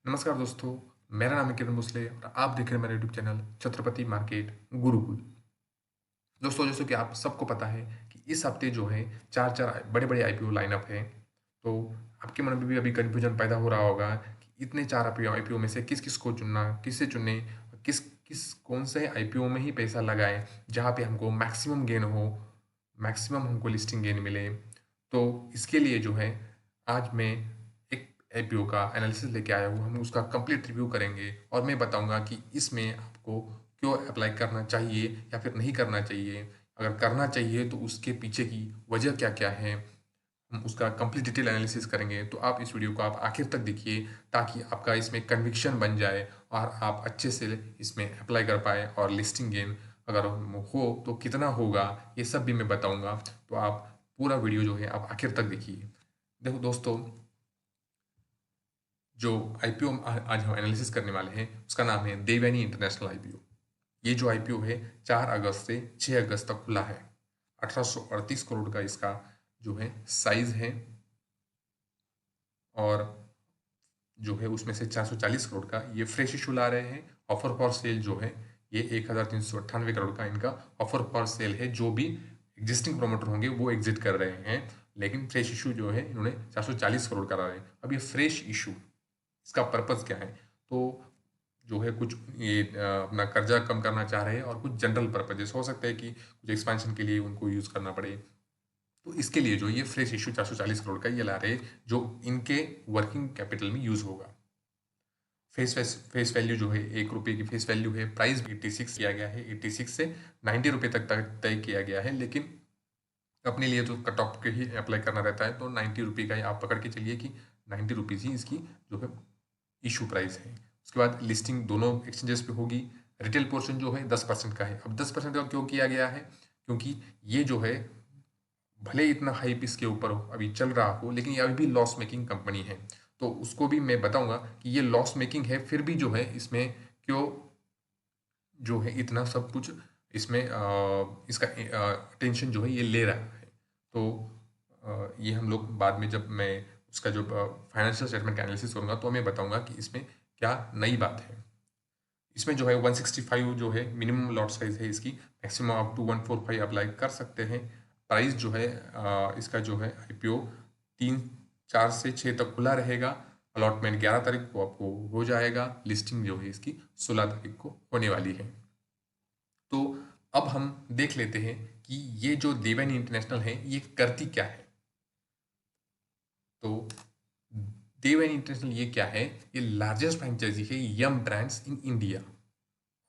नमस्कार दोस्तों, मेरा नाम है किरण भोसले और आप देख रहे हैं मेरा YouTube channel Chhatrapati market Gurukul. दोस्तों, जैसे कि आप सबको पता है कि इस हफ्ते जो है 4-4 बड़े-बड़े आईपीओ लाइनअप हैं। तो आपके मन में भी अभी कन्फ्यूजन पैदा हो रहा होगा कि इतने 4 आईपीओ में से किस-किस को चुनना, किसे चुनें, किस किस कौन से आईपीओ में ही पैसा लगाएँ, जहाँ पे हमको मैक्सिमम गेन हो, मैक्सिमम हमको लिस्टिंग गेन मिले। तो इसके लिए जो है आज मैं एक आईपीओ का एनालिसिस लेके आया हूँ। हम उसका कंप्लीट रिव्यू करेंगे और मैं बताऊँगा कि इसमें आपको क्यों अप्लाई करना चाहिए या फिर नहीं करना चाहिए। अगर करना चाहिए तो उसके पीछे की वजह क्या-क्या है, हम उसका कंप्लीट डिटेल एनालिसिस करेंगे। तो आप इस वीडियो को आप आखिर तक देखिए ताकि आपका इसमें कन्विक्शन बन जाए और आप अच्छे से इसमें अप्लाई कर पाएँ और लिस्टिंग गेन अगर हो तो कितना होगा, ये सब भी मैं बताऊँगा। तो आप पूरा वीडियो जो है आप आखिर तक देखिए। देखो दोस्तों, जो आईपीओ आज हम एनालिसिस करने वाले हैं उसका नाम है देवयानी इंटरनेशनल आईपीओ। ये जो आईपीओ है 4 अगस्त से 6 अगस्त तक खुला है। 1838 करोड़ का इसका जो है साइज है और जो है उसमें से 440 करोड़ का ये फ्रेश इशू ला रहे हैं। ऑफर फॉर सेल जो है ये 1398 करोड़ का इनका ऑफर फॉर सेल है। जो भी एग्जिस्टिंग प्रोमोटर होंगे वो एग्जिट कर रहे हैं, लेकिन फ्रेश इशू जो है इन्होंने 440 करोड़ करा रहे हैं। अब ये फ्रेश इशू इसका पर्पज़ क्या है? तो जो है कुछ ये अपना कर्जा कम करना चाह रहे हैं और कुछ जनरल पर्पज जैसे हो सकता है कि कुछ एक्सपेंशन के लिए उनको यूज़ करना पड़े। तो इसके लिए जो ये फ्रेश इशू 440 करोड़ का ये ला रहे हैं, जो इनके वर्किंग कैपिटल में यूज़ होगा। फेस वैल्यू जो है ₹1 की फेस वैल्यू है। प्राइस भी 86 किया गया है। 86 से ₹90 तक तय किया गया है, लेकिन अपने लिए तो कट ऑफ के ही अप्लाई करना रहता है। तो ₹90 का ही आप पकड़ के चलिए कि ₹90 ही इसकी जो है इशू प्राइस है। उसके बाद लिस्टिंग दोनों एक्सचेंजेस पे होगी। रिटेल पोर्शन जो है 10% का है। अब 10% का क्यों किया गया है? क्योंकि ये जो है भले ही इतना हाइप इसके ऊपर अभी चल रहा हो, लेकिन ये अभी भी लॉस मेकिंग कंपनी है। तो उसको भी मैं बताऊंगा कि ये लॉस मेकिंग है, फिर भी जो है इसमें क्यों जो है इतना सब कुछ इसमें इसका टेंशन जो है ये ले रहा है। तो ये हम लोग बाद में जब मैं उसका जो फाइनेंशियल स्टेटमेंट का एनालिसिस करूंगा तो मैं बताऊंगा कि इसमें क्या नई बात है। इसमें जो है 165 जो है मिनिमम लॉट साइज है इसकी, मैक्सिमम अप टू 145 अप्लाई कर सकते हैं। प्राइस जो है इसका जो है आईपीओ 3 4 से 6 तक खुला रहेगा। अलॉटमेंट 11 तारीख को आपको हो जाएगा। लिस्टिंग जो है इसकी 16 तारीख को होने वाली है। तो अब हम देख लेते हैं कि ये जो देवन इंटरनेशनल है ये करती क्या है। तो देवन इंटरनेशनल ये क्या है? ये लार्जेस्ट फ्रेंचाइजी है यम ब्रांड्स इन इंडिया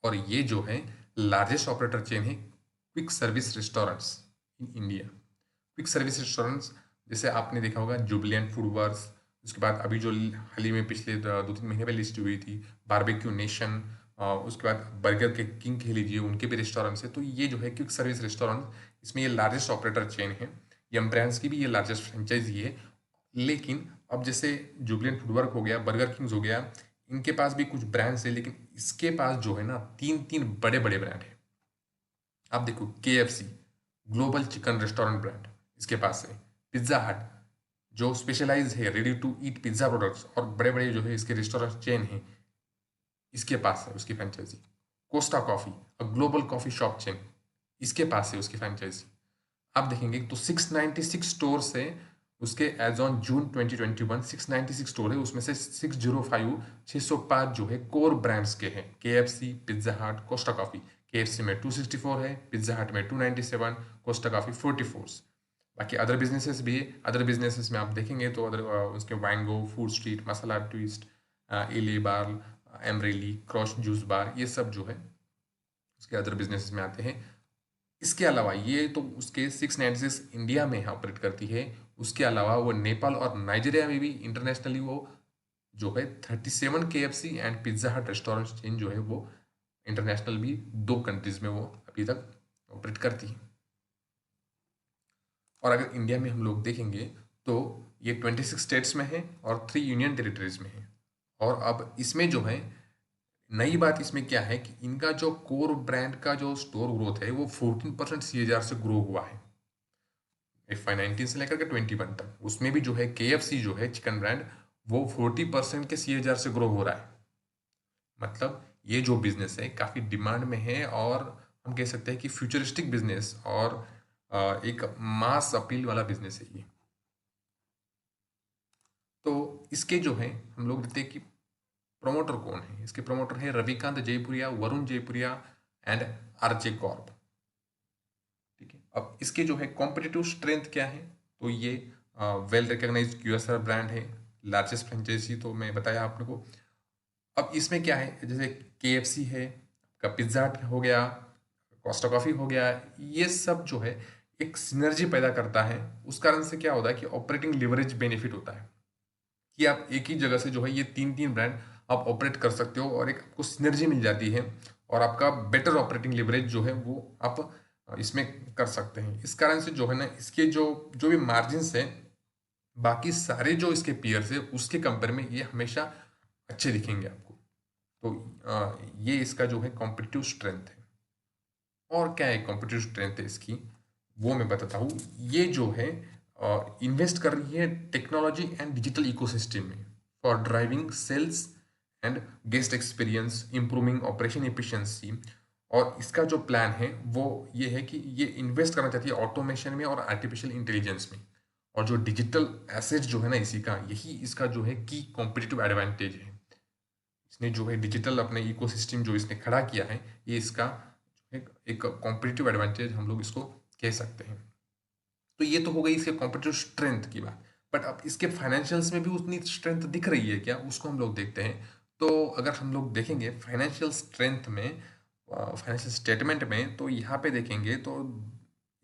और ये जो है लार्जेस्ट ऑपरेटर चेन है quick service restaurants in India. Quick service restaurants जैसे आपने देखा होगा जुबिलियंट फूड वर्क्स, उसके बाद अभी जो हाल ही में पिछले 2-3 महीने पहले लिस्ट हुई थी बारबेक्यू नेशन, उसके बाद बर्गर के किंग कह लीजिए उनके भी रेस्टोरेंट्स है। तो ये जो है क्विक सर्विस रेस्टोरेंट, इसमें ये लार्जेस्ट ऑपरेटर चेन है। यम ब्रांड्स की भी ये लार्जेस्ट फ्रेंचाइजी है। लेकिन अब जैसे जुबिलियंट फूड वर्क हो गया, बर्गर किंग्स हो गया, इनके पास भी कुछ ब्रांड्स है, लेकिन इसके पास जो है ना 3-3 बड़े-बड़े ब्रांड है। आप देखो KFC global chicken restaurant brand इसके पास है। पिज्ज़ा हट जो स्पेशलाइज है ready to eat pizza products और बड़े-बड़े जो है इसके रेस्टोरेंट चेन है, इसके पास है उसकी franchisee. Costa coffee a global coffee shop chain, इसके पास है उसकी फ्रेंचाइजी। आप देखेंगे तो 696 स्टोर्स है उसके एज ऑन जून 2021। 696 स्टोर है, उसमें से 605 जो है कोर ब्रांड्स के हैं। केएफसी, पिज्जा हट, कोस्टा कॉफी। केएफसी में 264 है, पिज्जा हट में 297, कोस्टा कॉफी 44। बाकी अदर बिजनेसेस भी है। अदर बिजनेसेस में आप देखेंगे तो अदर उसके वैंगो, फूड स्ट्रीट, मसाला ट्विस्ट, एले बार, एमरेली, क्रॉस जूस बार, ये सब जो है उसके अदर बिजनेसेस में आते हैं। इसके अलावा ये तो उसके 696 इंडिया में ऑपरेट करती है। उसके अलावा वो नेपाल और नाइजीरिया में भी इंटरनेशनली वो जो है 37 केएफसी एंड पिज्जा हट रेस्टोरेंट चेन जो है वो इंटरनेशनल भी 2 कंट्रीज में वो अभी तक ऑपरेट करती है। और अगर इंडिया में हम लोग देखेंगे तो ये 26 स्टेट्स में है और 3 यूनियन टेरिटरीज में है। और अब इसमें जो है नई बात इसमें क्या है कि इनका जो कोर ब्रांड का जो स्टोर ग्रोथ है वो 14% सीएजीआर से ग्रो हुआ है FY19 से लेकर के 21 तक। उसमें भी जो है केएफसी जो है चिकन ब्रांड वो 40% के CAGR से ग्रो हो रहा है। मतलब ये जो बिजनेस है काफ़ी डिमांड में है, और हम कह सकते हैं कि फ्यूचरिस्टिक बिजनेस और एक मास अपील वाला बिजनेस है ये। तो इसके जो है हम लोग देखते हैं कि प्रमोटर कौन है। इसके प्रमोटर है Ravikant Jaipuria, Varun Jaipuria and RJ Corp. ठीक है, अब इसके जो है कॉम्पिटिटिव स्ट्रेंथ क्या है, तो ये वेल रिकॉग्नाइज्ड QSR ब्रांड है, लार्जेस्ट फ्रेंचाइजी तो मैं बताया आपने को। अब इसमें क्या है, जैसे KFC है, का पिज्जा हट हो गया, कोस्टा कॉफी हो गया, ये सब जो है एक सिनर्जी पैदा करता है। उस कारण से क्या होता है कि ऑपरेटिंग लिवरेज बेनिफिट होता है कि आप एक ही जगह से जो है ये तीन तीन ब्रांड आप ऑपरेट कर सकते हो, और एक आपको सिनर्जी मिल जाती है, और आपका बेटर ऑपरेटिंग लिवरेज जो है वो आप इसमें कर सकते हैं। इस कारण से जो है ना, इसके जो जो भी मार्जिन्स है बाकी सारे जो इसके पीयर्स है उसके कंपेयर में ये हमेशा अच्छे दिखेंगे आपको। तो ये इसका जो है कॉम्पिटिटिव स्ट्रेंथ है। और क्या है कॉम्पिटिटिव स्ट्रेंथ है इसकी, वो मैं बताता हूँ। ये जो है इन्वेस्ट कर रही है टेक्नोलॉजी एंड डिजिटल इकोसिस्टम में for driving sales and guest experience, improving operation efficiency. और इसका जो प्लान है वो ये है कि ये इन्वेस्ट करना चाहती है ऑटोमेशन में और आर्टिफिशियल इंटेलिजेंस में। और जो डिजिटल एसेट जो है ना इसी का, यही इसका जो है की कॉम्पिटिटिव एडवांटेज है। इसने जो है डिजिटल अपने इकोसिस्टम जो इसने खड़ा किया है, ये इसका एक कॉम्पिटिटिव एडवांटेज हम लोग इसको कह सकते हैं। तो ये तो हो गई इसके कॉम्पिटिटिव स्ट्रेंथ की बात। बट अब इसके फाइनेंशियल्स में भी उतनी स्ट्रेंथ दिख रही है क्या, उसको हम लोग देखते हैं। तो अगर हम लोग देखेंगे फाइनेंशियल स्ट्रेंथ में, फाइनेंशियल स्टेटमेंट में, तो यहाँ पे देखेंगे तो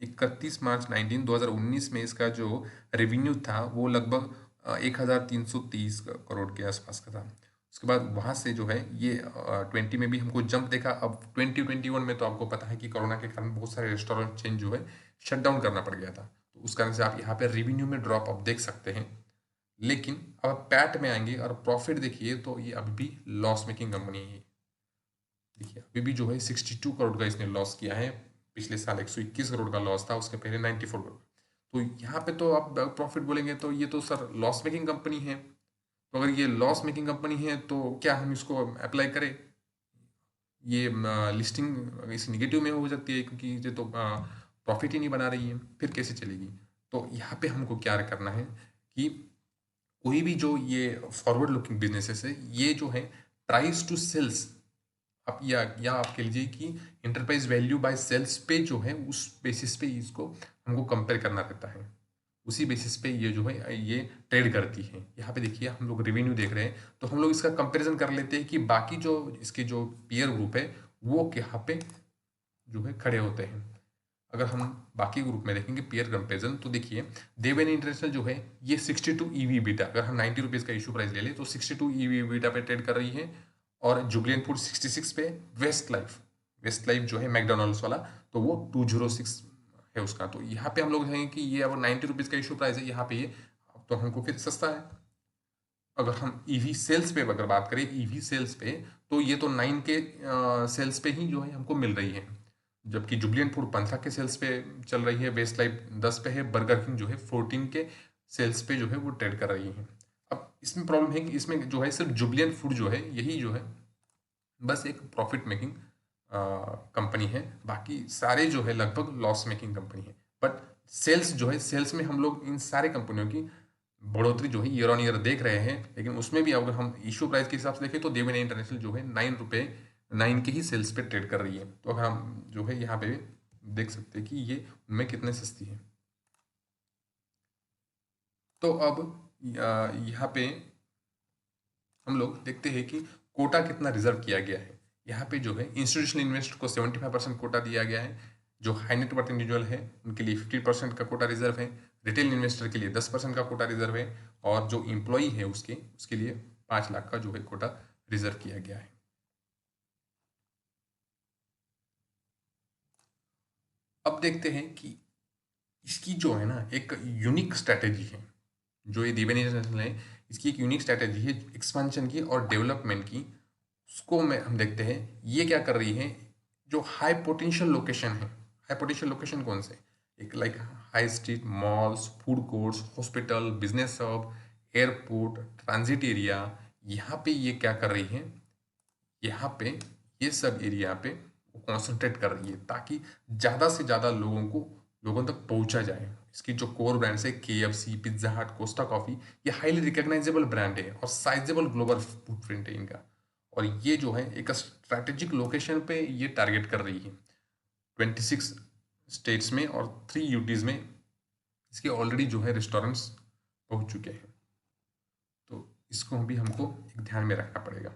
31 मार्च 2019 में इसका जो रेवेन्यू था वो लगभग 1330 करोड़ के आसपास का था। उसके बाद वहाँ से जो है ये 20 में भी हमको जंप देखा। अब 2021 में तो आपको पता है कि कोरोना के कारण बहुत सारे रेस्टोरेंट चेन जो है शट डाउन करना पड़ गया था, तो उस कारण से आप यहाँ पे रेवेन्यू में ड्रॉप आप देख सकते हैं। लेकिन अब आप पैट में आएंगे और प्रॉफिट देखिए तो ये अभी भी लॉस मेकिंग कंपनी है। देखिए अभी भी जो है 62 करोड़ का इसने लॉस किया है। पिछले साल 121 करोड़ का लॉस था, उसके पहले 94 करोड़। तो यहाँ पे तो आप प्रॉफिट बोलेंगे तो ये तो सर लॉस मेकिंग कंपनी है। तो अगर ये लॉस मेकिंग कंपनी है तो क्या हम इसको अप्लाई करें? ये लिस्टिंग इस निगेटिव में हो सकती है, क्योंकि ये तो प्रॉफिट ही नहीं बना रही है, फिर कैसे चलेगी? तो यहाँ पे हमको क्या करना है कि कोई भी जो ये फॉरवर्ड लुकिंग बिजनेसेस है, ये जो है प्राइस टू सेल्स, आप या आप कह लीजिए कि इंटरप्राइज वैल्यू बाय सेल्स पे जो है उस बेसिस पे इसको हमको कंपेयर करना रहता है। उसी बेसिस पे ये जो है ये ट्रेड करती है। यहाँ पे देखिए हम लोग रेवेन्यू देख रहे हैं, तो हम लोग इसका कंपैरिजन कर लेते हैं कि बाकी जो इसके जो पीयर ग्रुप है वो यहाँ पे जो है खड़े होते हैं। अगर हम बाकी ग्रुप में देखेंगे पीयर कंपेरिजन, तो देखिए देवेन इंटरनेशनल जो है ये 62 EV बीटा, अगर हम 90 रुपीज़ का इशू प्राइस ले लें तो 62 EV बीटा पे ट्रेड कर रही है। और जुबलियन फूड 66 पे, वेस्ट लाइफ जो है मैकडोनल्ड्स वाला, तो वो 206 है उसका। तो यहाँ पे हम लोग देखेंगे कि ये अब 90 रुपीज़ का इशू प्राइस है यहाँ पे, ये तो हमको फिर सस्ता है। अगर हम ईवी सेल्स पे अगर बात करें, ईवी सेल्स पे, तो ये तो 9 के सेल्स पे ही जो है हमको मिल रही है, जबकि जुबलियन फूड 15 के सेल्स पे चल रही है, वेस्ट लाइफ 10 पे है, बर्गर किंग जो है 14 के सेल्स पे जो है वो ट्रेड कर रही है। अब इसमें प्रॉब्लम है कि इसमें जो है सिर्फ जुबलियन फूड जो है यही जो है बस एक प्रॉफिट मेकिंग कंपनी है, बाकी सारे जो है लगभग लॉस मेकिंग कंपनी है। बट सेल्स जो है, सेल्स में हम लोग इन सारे कंपनियों की बढ़ोतरी जो है ईयर ऑन ईयर देख रहे हैं। लेकिन उसमें भी अगर हम इशू प्राइस के हिसाब से देखें तो देवेन इंटरनेशनल जो है 9 के ही सेल्स पे ट्रेड कर रही है। तो अगर हम जो है यहाँ पे देख सकते हैं कि ये उनमें कितने सस्ती है। तो अब यहाँ पे हम लोग देखते हैं कि कोटा कितना रिजर्व किया गया है। यहाँ पे जो है इंस्टीट्यूशनल इन्वेस्टर को 75% कोटा दिया गया है, जो हाई नेटवर्थ इंडिविजुअल है उनके लिए 50% का कोटा रिजर्व है, रिटेल इन्वेस्टर के लिए 10% का कोटा रिजर्व है, और जो इम्प्लॉई है उसके लिए 5 लाख का जो है कोटा रिजर्व किया गया है। अब देखते हैं कि इसकी जो है ना एक यूनिक स्ट्रैटेजी है, जो ये दिव्य इंटरनेशनल है, इसकी एक यूनिक स्ट्रैटेजी है एक्सपेंशन की और डेवलपमेंट की। उसको में हम देखते हैं ये क्या कर रही है। जो हाई पोटेंशियल लोकेशन है, हाई पोटेंशियल लोकेशन कौन से, एक like high street malls, food courts, hospital, business hub, airport, transit area, यहाँ पे ये क्या कर रही है, यहाँ पे ये सब एरिया पे कॉन्सेंट्रेट कर रही है ताकि ज़्यादा से ज़्यादा लोगों तक पहुंचा जाए। इसकी जो कोर ब्रांड्स है KFC, पिज्जा हट, कोस्टा कॉफ़ी, ये हाईली रिकॉग्नाइजेबल ब्रांड है और साइजेबल ग्लोबल फुटप्रिंट है इनका। और ये जो है एक स्ट्रैटेजिक लोकेशन पे ये टारगेट कर रही है 26 स्टेट्स में और 3 यूटीज में इसके ऑलरेडी जो है रेस्टोरेंट्स पहुंच चुके हैं। तो इसको भी हमको एक ध्यान में रखना पड़ेगा।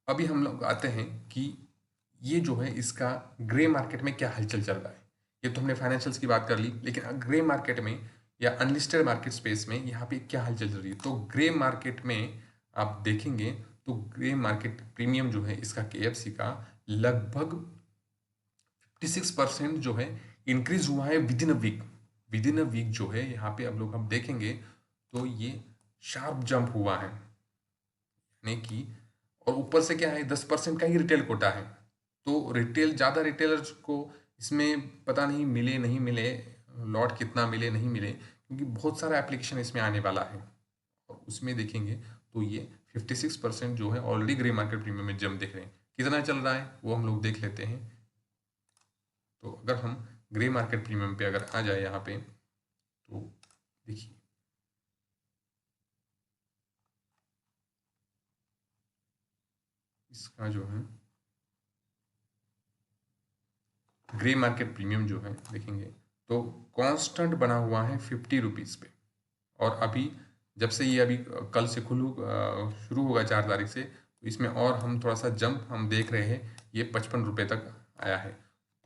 अभी हम लोग आते हैं कि ये जो है इसका ग्रे मार्केट में क्या हलचल चल रहा है। ये तो हमने फाइनेंशियल्स की बात कर ली, लेकिन ग्रे मार्केट में या अनलिस्टेड मार्केट स्पेस में यहाँ पे क्या हलचल चल रही है। तो ग्रे मार्केट में आप देखेंगे तो ग्रे मार्केट प्रीमियम जो है इसका KFC का लगभग 56% जो है इंक्रीज हुआ है विद इन अ वीक जो है यहाँ पे अब लोग हम देखेंगे तो ये शार्प जंप हुआ है, यानी कि और ऊपर से क्या है 10% का ही रिटेल कोटा है। तो रिटेल ज़्यादा रिटेलर्स को इसमें पता नहीं मिले नहीं मिले, लॉट कितना मिले नहीं मिले, क्योंकि बहुत सारा एप्लीकेशन इसमें आने वाला है। और उसमें देखेंगे तो ये 56% जो है ऑलरेडी ग्रे मार्केट प्रीमियम में जंप देख रहे हैं। कितना चल रहा है वो हम लोग देख लेते हैं। तो अगर हम ग्रे मार्केट प्रीमियम पे अगर आ जाए यहाँ पे तो देखिए इसका जो है ग्रे मार्केट प्रीमियम जो है देखेंगे तो कांस्टेंट बना हुआ है 50 रुपीज़ पे। और अभी जब से ये अभी कल से शुरू होगा 4 तारीख से, तो इसमें और हम थोड़ा सा जंप हम देख रहे हैं, ये 55 रुपये तक आया है।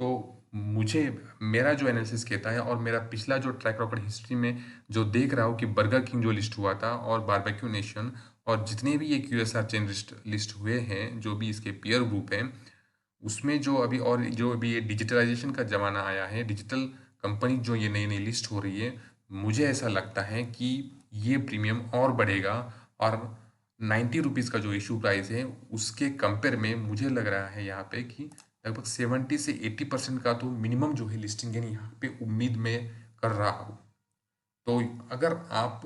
तो मुझे मेरा जो एनालिसिस कहता है और मेरा पिछला जो ट्रैक रिकॉर्ड हिस्ट्री में जो देख रहा हूँ कि बर्गर किंग जो लिस्ट हुआ था और बारबेक्यू नेशन और जितने भी ये QSR चेन लिस्ट हुए हैं, जो भी इसके पीयर ग्रुप हैं, उसमें जो अभी और जो अभी ये डिजिटलाइजेशन का ज़माना आया है, डिजिटल कंपनी जो ये नई नई लिस्ट हो रही है, मुझे ऐसा लगता है कि ये प्रीमियम और बढ़ेगा। और 90 रुपीज़ का जो इशू प्राइस है उसके कंपेयर में मुझे लग रहा है यहाँ पे कि लगभग 70 से 80% का तो मिनिमम जो है लिस्टिंग है यहाँ पे उम्मीद मैं कर रहा हूँ। तो अगर आप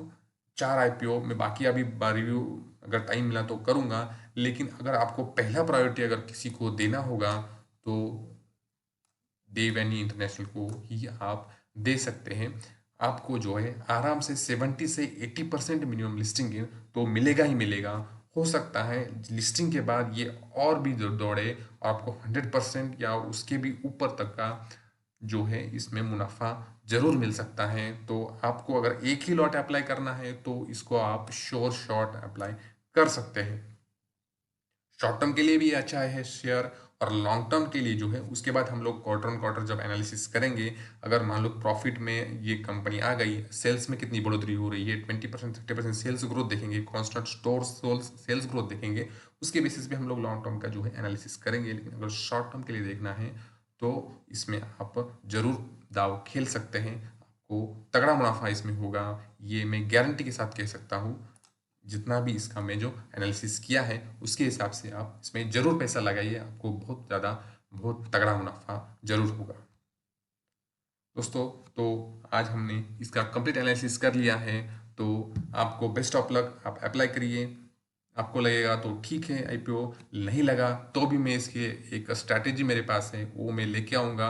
4 IPO में, बाकी अभी रिव्यू अगर टाइम मिला तो करूँगा, लेकिन अगर आपको पहला प्रायोरिटी अगर किसी को देना होगा तो देवयानी इंटरनेशनल को ही आप दे सकते हैं। आपको जो है आराम से 70 से 80% मिनिमम लिस्टिंग तो मिलेगा ही मिलेगा। हो सकता है लिस्टिंग के बाद ये और भी दौड़े और आपको 100% या उसके भी ऊपर तक का जो है इसमें मुनाफा जरूर मिल सकता है। तो आपको अगर एक ही लॉट अप्लाई करना है तो इसको आप श्योर शॉट अप्लाई कर सकते हैं। शॉर्ट टर्म के लिए भी अच्छा है शेयर, और लॉन्ग टर्म के लिए जो है उसके बाद हम लोग क्वार्टर ऑन क्वार्टर जब एनालिसिस करेंगे, अगर मान लो प्रॉफिट में ये कंपनी आ गई, सेल्स में कितनी बढ़ोतरी हो रही है, 20% 30% सेल्स ग्रोथ देखेंगे, कांस्टेंट स्टोर सेल्स ग्रोथ देखेंगे, उसके बेसिस पे हम लोग लॉन्ग टर्म का जो है एनालिसिस करेंगे। लेकिन अगर शॉर्ट टर्म के लिए देखना है तो इसमें आप जरूर दाव खेल सकते हैं, आपको तगड़ा मुनाफा इसमें होगा, ये मैं गारंटी के साथ कह सकता हूँ। जितना भी इसका मैं जो एनालिसिस किया है उसके हिसाब से आप इसमें ज़रूर पैसा लगाइए, आपको बहुत तगड़ा मुनाफा ज़रूर होगा। दोस्तों, तो आज हमने इसका कंप्लीट एनालिसिस कर लिया है, तो आपको बेस्ट ऑफ लक, आप अप्लाई करिए। आपको लगेगा तो ठीक है IPO, नहीं लगा तो भी मैं इसके एक स्ट्रैटेजी मेरे पास है वो मैं लेके आऊँगा।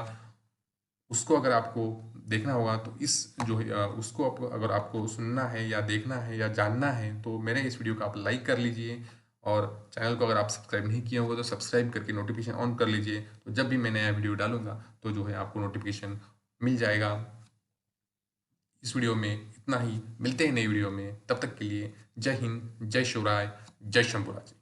उसको अगर आपको देखना होगा तो इस जो है उसको अगर आपको सुनना है या देखना है या जानना है तो मेरे इस वीडियो को आप लाइक कर लीजिए, और चैनल को अगर आप सब्सक्राइब नहीं किए होंगे तो सब्सक्राइब करके नोटिफिकेशन ऑन कर लीजिए। तो जब भी मैं नया वीडियो डालूंगा तो जो है आपको नोटिफिकेशन मिल जाएगा। इस वीडियो में इतना ही, मिलते हैं नई वीडियो में, तब तक के लिए जय हिंद, जय शिवराय, जय शंभुराज।